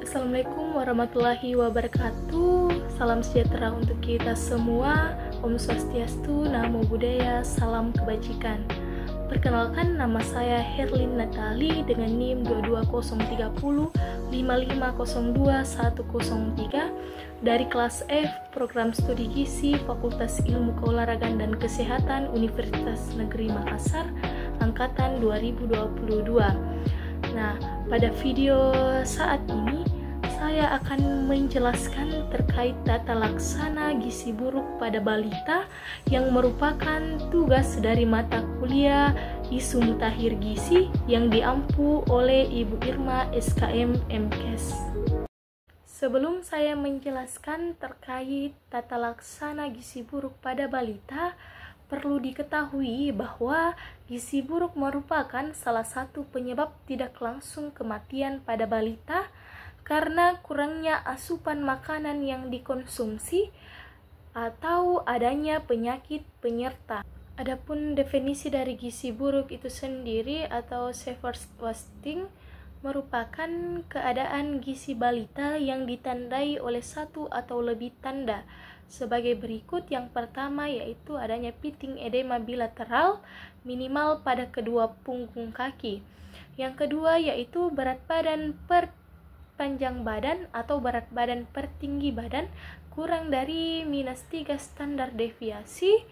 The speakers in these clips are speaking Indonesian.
Assalamualaikum warahmatullahi wabarakatuh. Salam sejahtera untuk kita semua. Om Swastiastu, Namo Buddhaya, salam kebajikan. Perkenalkan, nama saya Herlin Natali dengan NIM 22030 5502 103 dari kelas F Program Studi Gizi Fakultas Ilmu Keolahragaan dan Kesehatan Universitas Negeri Makassar angkatan 2022. Nah, pada video saat ini saya akan menjelaskan terkait tata laksana gizi buruk pada balita yang merupakan tugas dari mata kuliah Isu Mutakhir Gizi yang diampu oleh Ibu Irma SKM MKes. Sebelum saya menjelaskan terkait tata laksana gizi buruk pada balita, perlu diketahui bahwa gizi buruk merupakan salah satu penyebab tidak langsung kematian pada balita karena kurangnya asupan makanan yang dikonsumsi atau adanya penyakit penyerta. Adapun definisi dari gizi buruk itu sendiri atau severe wasting merupakan keadaan gizi balita yang ditandai oleh satu atau lebih tanda sebagai berikut. Yang pertama yaitu adanya pitting edema bilateral minimal pada kedua punggung kaki. Yang kedua yaitu berat badan per panjang badan atau berat badan per tinggi badan kurang dari -3 standar deviasi.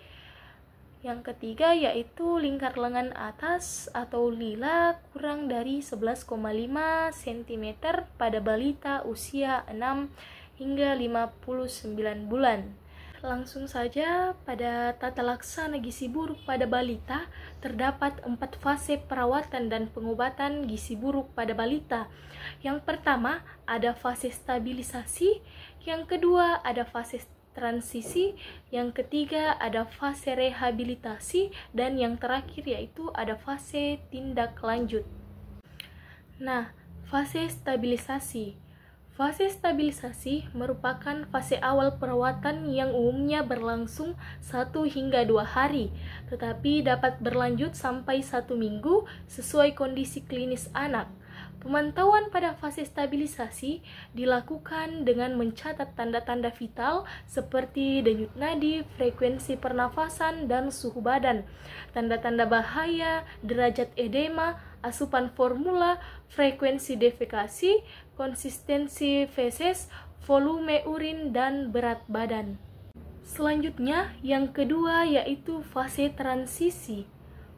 Yang ketiga yaitu lingkar lengan atas atau lila kurang dari 11,5 cm pada balita usia 6 hingga 59 bulan. Langsung saja, pada tata laksana gizi buruk pada balita terdapat 4 fase perawatan dan pengobatan gizi buruk pada balita. Yang pertama ada fase stabilisasi, yang kedua ada fase transisi, yang ketiga ada fase rehabilitasi, dan yang terakhir yaitu ada fase tindak lanjut. Nah, fase stabilisasi. Fase stabilisasi merupakan fase awal perawatan yang umumnya berlangsung 1 hingga 2 hari, tetapi dapat berlanjut sampai 1 minggu sesuai kondisi klinis anak. Pemantauan pada fase stabilisasi dilakukan dengan mencatat tanda-tanda vital seperti denyut nadi, frekuensi pernafasan, dan suhu badan, tanda-tanda bahaya, derajat edema, asupan formula, frekuensi defekasi, konsistensi feses, volume urin, dan berat badan. Selanjutnya, yang kedua yaitu fase transisi.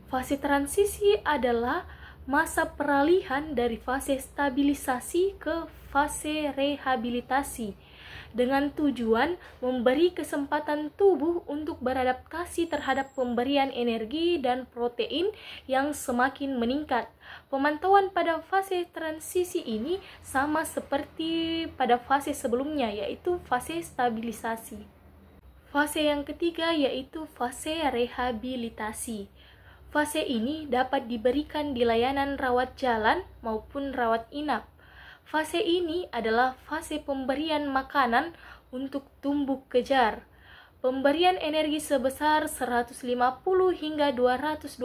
Fase transisi adalah masa peralihan dari fase stabilisasi ke fase rehabilitasi dengan tujuan memberi kesempatan tubuh untuk beradaptasi terhadap pemberian energi dan protein yang semakin meningkat. Pemantauan pada fase transisi ini sama seperti pada fase sebelumnya, yaitu fase stabilisasi. Fase yang ketiga yaitu fase rehabilitasi. Fase ini dapat diberikan di layanan rawat jalan maupun rawat inap. Fase ini adalah fase pemberian makanan untuk tumbuh kejar. Pemberian energi sebesar 150 hingga 220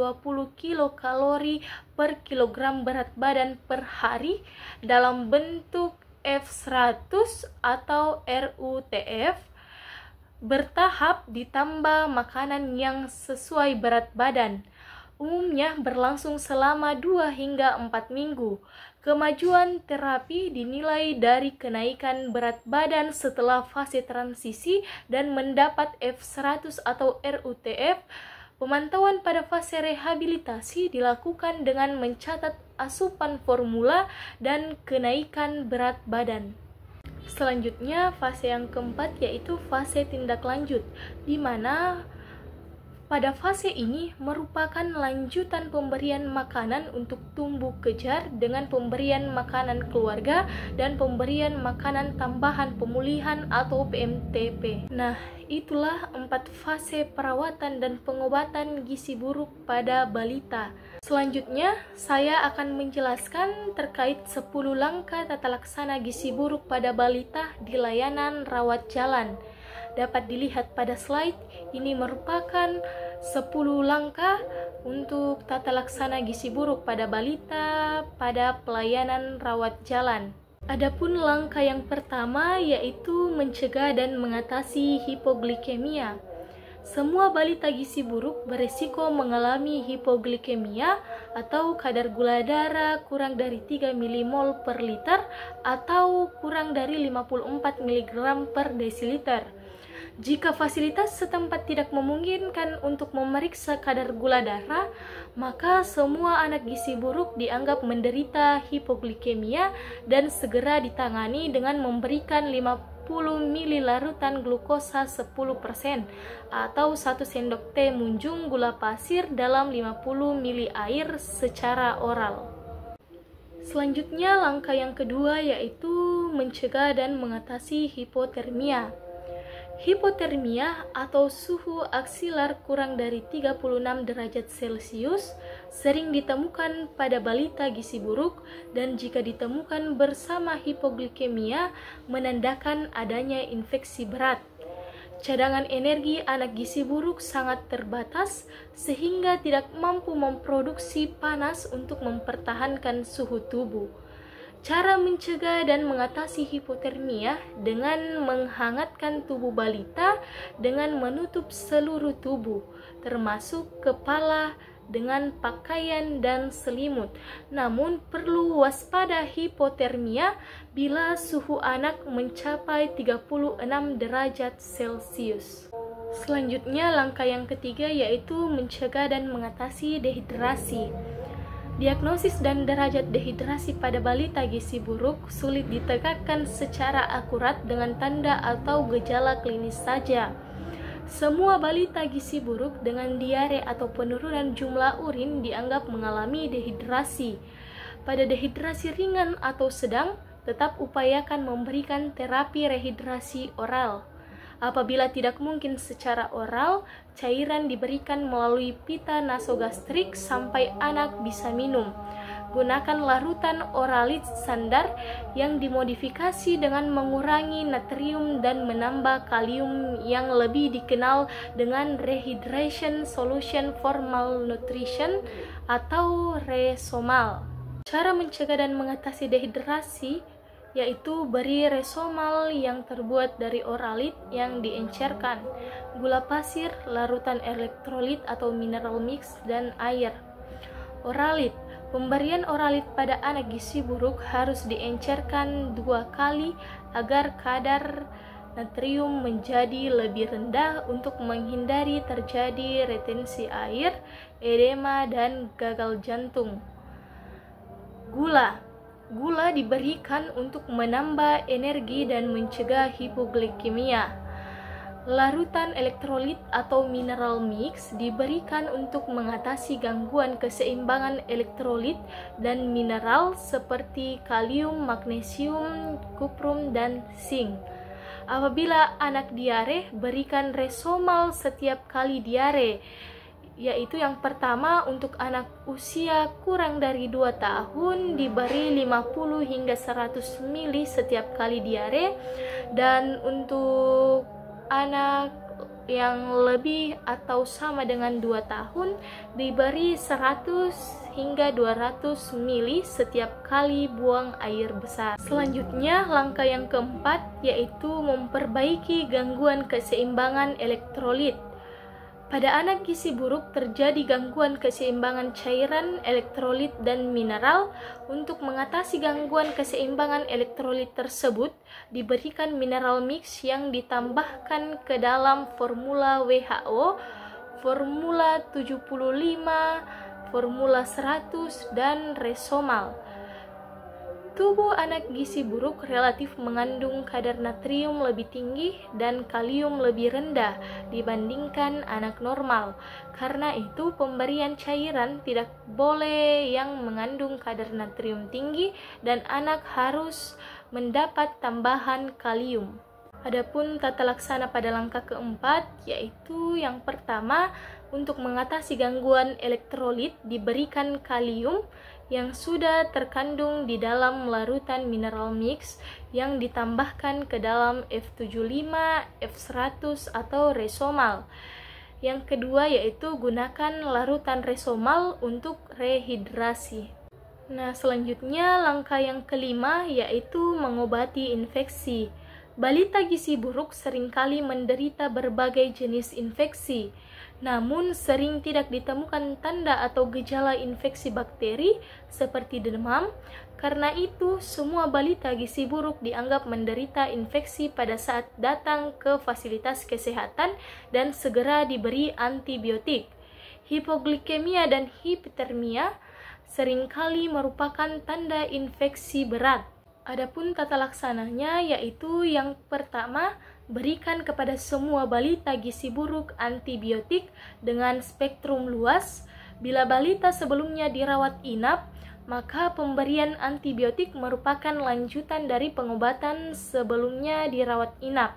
kilokalori per kilogram berat badan per hari dalam bentuk F100 atau RUTF bertahap ditambah makanan yang sesuai berat badan. Umumnya berlangsung selama 2 hingga 4 minggu. Kemajuan terapi dinilai dari kenaikan berat badan setelah fase transisi dan mendapat F100 atau RUTF. Pemantauan pada fase rehabilitasi dilakukan dengan mencatat asupan formula dan kenaikan berat badan. Selanjutnya, fase yang keempat yaitu fase tindak lanjut, di mana pada fase ini merupakan lanjutan pemberian makanan untuk tumbuh kejar dengan pemberian makanan keluarga dan pemberian makanan tambahan pemulihan atau PMTP. Nah, itulah 4 fase perawatan dan pengobatan gizi buruk pada balita. Selanjutnya, saya akan menjelaskan terkait 10 langkah tata laksana gizi buruk pada balita di layanan rawat jalan. Dapat dilihat pada slide, ini merupakan 10 langkah untuk tata laksana gizi buruk pada balita pada pelayanan rawat jalan. Adapun langkah yang pertama yaitu mencegah dan mengatasi hipoglikemia. Semua balita gizi buruk beresiko mengalami hipoglikemia atau kadar gula darah kurang dari 3 milimol per liter atau kurang dari 54 mg per desiliter. Jika fasilitas setempat tidak memungkinkan untuk memeriksa kadar gula darah, maka semua anak gizi buruk dianggap menderita hipoglikemia dan segera ditangani dengan memberikan 50 ml larutan glukosa 10% atau 1 sendok teh munjung gula pasir dalam 50 ml air secara oral. Selanjutnya, langkah yang kedua yaitu mencegah dan mengatasi hipotermia. Hipotermia atau suhu aksilar kurang dari 36 derajat Celcius sering ditemukan pada balita gizi buruk dan jika ditemukan bersama hipoglikemia menandakan adanya infeksi berat. Cadangan energi anak gizi buruk sangat terbatas sehingga tidak mampu memproduksi panas untuk mempertahankan suhu tubuh. Cara mencegah dan mengatasi hipotermia dengan menghangatkan tubuh balita dengan menutup seluruh tubuh, termasuk kepala dengan pakaian dan selimut. Namun perlu waspada hipotermia bila suhu anak mencapai 36 derajat Celcius. Selanjutnya, langkah yang ketiga yaitu mencegah dan mengatasi dehidrasi. Diagnosis dan derajat dehidrasi pada balita gizi buruk sulit ditegakkan secara akurat dengan tanda atau gejala klinis saja. Semua balita gizi buruk dengan diare atau penurunan jumlah urin dianggap mengalami dehidrasi. Pada dehidrasi ringan atau sedang, tetap upayakan memberikan terapi rehidrasi oral. Apabila tidak mungkin secara oral, cairan diberikan melalui pita nasogastrik sampai anak bisa minum. Gunakan larutan oralit standar yang dimodifikasi dengan mengurangi natrium dan menambah kalium yang lebih dikenal dengan Rehydration Solution for Malnutrition atau Resomal. Cara mencegah dan mengatasi dehidrasi yaitu beri resomal yang terbuat dari oralit yang diencerkan, gula pasir, larutan elektrolit atau mineral mix, dan air. Oralit. Pemberian oralit pada anak gizi buruk harus diencerkan 2 kali agar kadar natrium menjadi lebih rendah untuk menghindari terjadi retensi air, edema, dan gagal jantung. Gula diberikan untuk menambah energi dan mencegah hipoglikemia. Larutan elektrolit atau mineral mix diberikan untuk mengatasi gangguan keseimbangan elektrolit dan mineral seperti kalium, magnesium, kuprum, dan zinc. Apabila anak diare, berikan resomal setiap kali diare, yaitu yang pertama untuk anak usia kurang dari 2 tahun diberi 50 hingga 100 ml setiap kali diare, dan untuk anak yang lebih atau sama dengan 2 tahun diberi 100 hingga 200 ml setiap kali buang air besar. Selanjutnya, langkah yang keempat yaitu memperbaiki gangguan keseimbangan elektrolit. Pada anak gizi buruk terjadi gangguan keseimbangan cairan, elektrolit, dan mineral. Untuk mengatasi gangguan keseimbangan elektrolit tersebut, diberikan mineral mix yang ditambahkan ke dalam formula WHO, formula 75, formula 100, dan resomal. Tubuh anak gizi buruk relatif mengandung kadar natrium lebih tinggi dan kalium lebih rendah dibandingkan anak normal. Karena itu, pemberian cairan tidak boleh yang mengandung kadar natrium tinggi dan anak harus mendapat tambahan kalium. Adapun tata laksana pada langkah keempat, yaitu yang pertama, untuk mengatasi gangguan elektrolit diberikan kalium yang sudah terkandung di dalam larutan mineral mix yang ditambahkan ke dalam F75, F100 atau resomal. Yang kedua yaitu gunakan larutan resomal untuk rehidrasi. Nah, selanjutnya langkah yang kelima yaitu mengobati infeksi. Balita gizi buruk seringkali menderita berbagai jenis infeksi, namun sering tidak ditemukan tanda atau gejala infeksi bakteri seperti demam. Karena itu, semua balita gizi buruk dianggap menderita infeksi pada saat datang ke fasilitas kesehatan dan segera diberi antibiotik. Hipoglikemia dan hipotermia seringkali merupakan tanda infeksi berat. Adapun tata laksananya yaitu yang pertama, berikan kepada semua balita gizi buruk antibiotik dengan spektrum luas. Bila balita sebelumnya dirawat inap, maka pemberian antibiotik merupakan lanjutan dari pengobatan sebelumnya dirawat inap.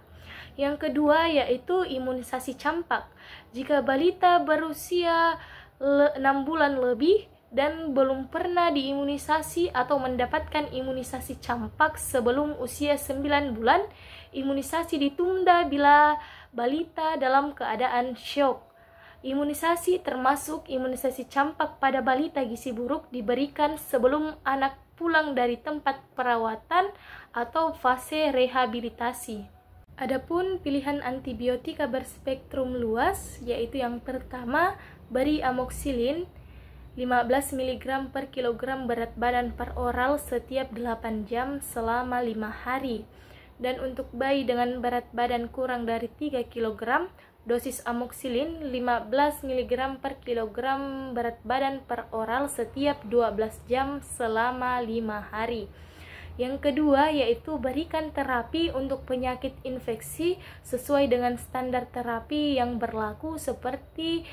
Yang kedua yaitu imunisasi campak. Jika balita berusia 6 bulan lebih dan belum pernah diimunisasi atau mendapatkan imunisasi campak sebelum usia 9 bulan, imunisasi ditunda bila balita dalam keadaan syok. Imunisasi termasuk imunisasi campak pada balita gizi buruk diberikan sebelum anak pulang dari tempat perawatan atau fase rehabilitasi. Adapun pilihan antibiotika berspektrum luas yaitu yang pertama, beri amoxicillin 15 mg per kilogram berat badan per oral setiap 8 jam selama 5 hari. Dan untuk bayi dengan berat badan kurang dari 3 kg, dosis amoxicillin 15 mg per kilogram berat badan per oral setiap 12 jam selama 5 hari. Yang kedua yaitu berikan terapi untuk penyakit infeksi sesuai dengan standar terapi yang berlaku seperti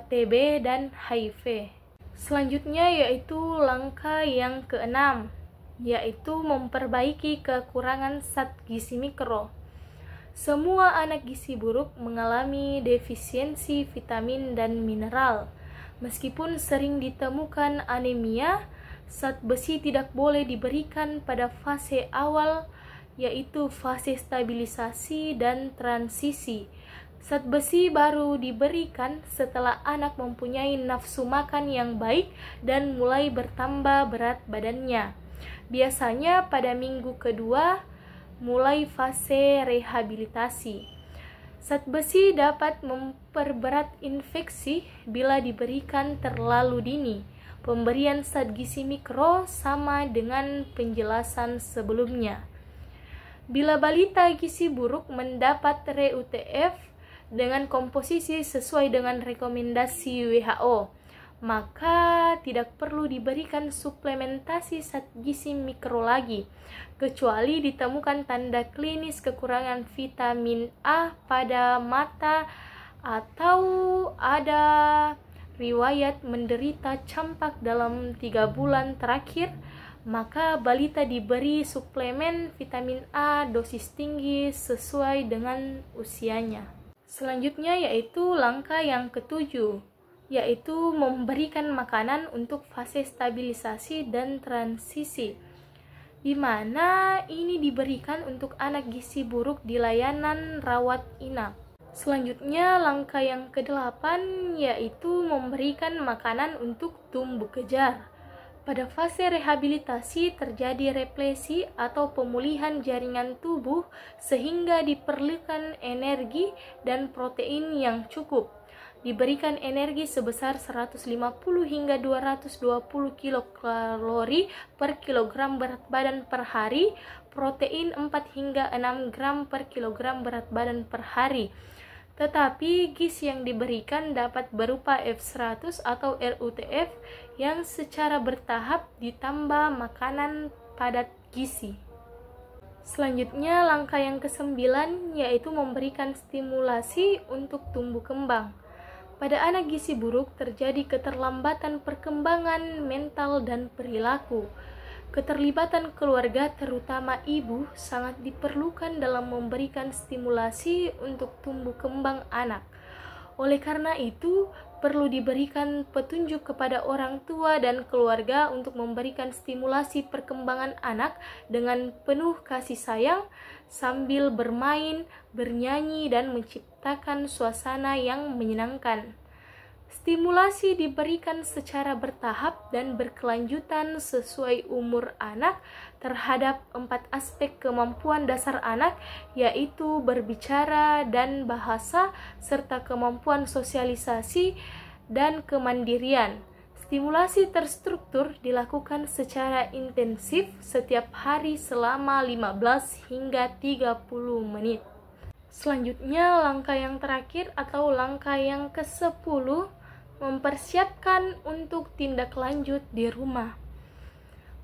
TB dan HIV. Selanjutnya yaitu langkah yang keenam, yaitu memperbaiki kekurangan zat gizi mikro. Semua anak gizi buruk mengalami defisiensi vitamin dan mineral. Meskipun sering ditemukan anemia, zat besi tidak boleh diberikan pada fase awal, yaitu fase stabilisasi dan transisi. Zat besi baru diberikan setelah anak mempunyai nafsu makan yang baik dan mulai bertambah berat badannya. Biasanya pada minggu kedua mulai fase rehabilitasi. Zat besi dapat memperberat infeksi bila diberikan terlalu dini. Pemberian zat gizi mikro sama dengan penjelasan sebelumnya. Bila balita gizi buruk mendapat RUTF dengan komposisi sesuai dengan rekomendasi WHO, maka tidak perlu diberikan suplementasi zat gizi mikro lagi, kecuali ditemukan tanda klinis kekurangan vitamin A pada mata atau ada riwayat menderita campak dalam 3 bulan terakhir, maka balita diberi suplemen vitamin A dosis tinggi sesuai dengan usianya. Selanjutnya yaitu langkah yang ketujuh, yaitu memberikan makanan untuk fase stabilisasi dan transisi, di mana ini diberikan untuk anak gizi buruk di layanan rawat inap. Selanjutnya langkah yang kedelapan yaitu memberikan makanan untuk tumbuh kejar. Pada fase rehabilitasi terjadi replesi atau pemulihan jaringan tubuh sehingga diperlukan energi dan protein yang cukup. Diberikan energi sebesar 150 hingga 220 kilokalori per kilogram berat badan per hari, protein 4 hingga 6 gram per kilogram berat badan per hari. Tetapi gizi yang diberikan dapat berupa F100 atau RUTF yang secara bertahap ditambah makanan padat gizi. Selanjutnya langkah yang ke-9 yaitu memberikan stimulasi untuk tumbuh kembang. Pada anak gizi buruk terjadi keterlambatan perkembangan mental dan perilaku. Keterlibatan keluarga, terutama ibu, sangat diperlukan dalam memberikan stimulasi untuk tumbuh kembang anak. Oleh karena itu, perlu diberikan petunjuk kepada orang tua dan keluarga untuk memberikan stimulasi perkembangan anak dengan penuh kasih sayang, sambil bermain, bernyanyi, dan menciptakan suasana yang menyenangkan. Stimulasi diberikan secara bertahap dan berkelanjutan sesuai umur anak terhadap 4 aspek kemampuan dasar anak, yaitu berbicara dan bahasa, serta kemampuan sosialisasi dan kemandirian. Stimulasi terstruktur dilakukan secara intensif setiap hari selama 15 hingga 30 menit. Selanjutnya, langkah yang terakhir atau langkah yang ke-10, mempersiapkan untuk tindak lanjut di rumah.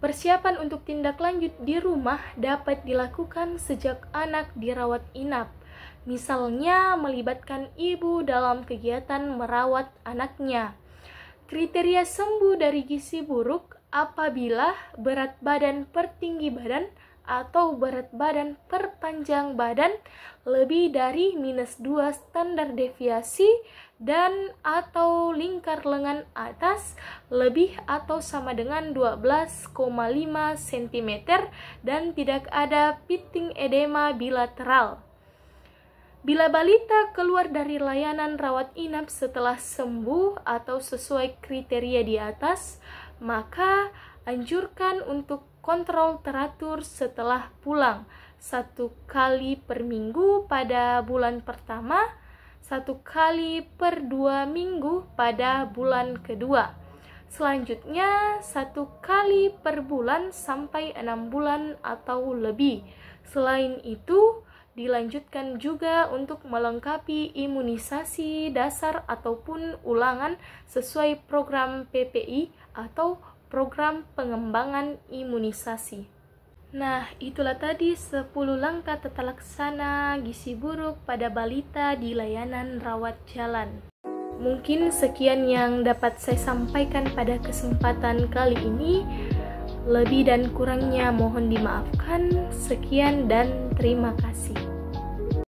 Persiapan untuk tindak lanjut di rumah dapat dilakukan sejak anak dirawat inap. Misalnya, melibatkan ibu dalam kegiatan merawat anaknya. Kriteria sembuh dari gizi buruk apabila berat badan per tinggi badan atau berat badan per panjang badan lebih dari -2 standar deviasi dan atau lingkar lengan atas lebih atau sama dengan 12,5 cm dan tidak ada pitting edema bilateral. Bila balita keluar dari layanan rawat inap setelah sembuh atau sesuai kriteria di atas, maka anjurkan untuk kontrol teratur setelah pulang, 1 kali per minggu pada bulan pertama, 1 kali per 2 minggu pada bulan kedua. Selanjutnya 1 kali per bulan sampai 6 bulan atau lebih. Selain itu, dilanjutkan juga untuk melengkapi imunisasi dasar ataupun ulangan sesuai program PPI atau program pengembangan imunisasi. Nah, itulah tadi 10 langkah tata laksana gizi buruk pada balita di layanan rawat jalan. Mungkin sekian yang dapat saya sampaikan pada kesempatan kali ini. Lebih dan kurangnya mohon dimaafkan. Sekian dan terima kasih.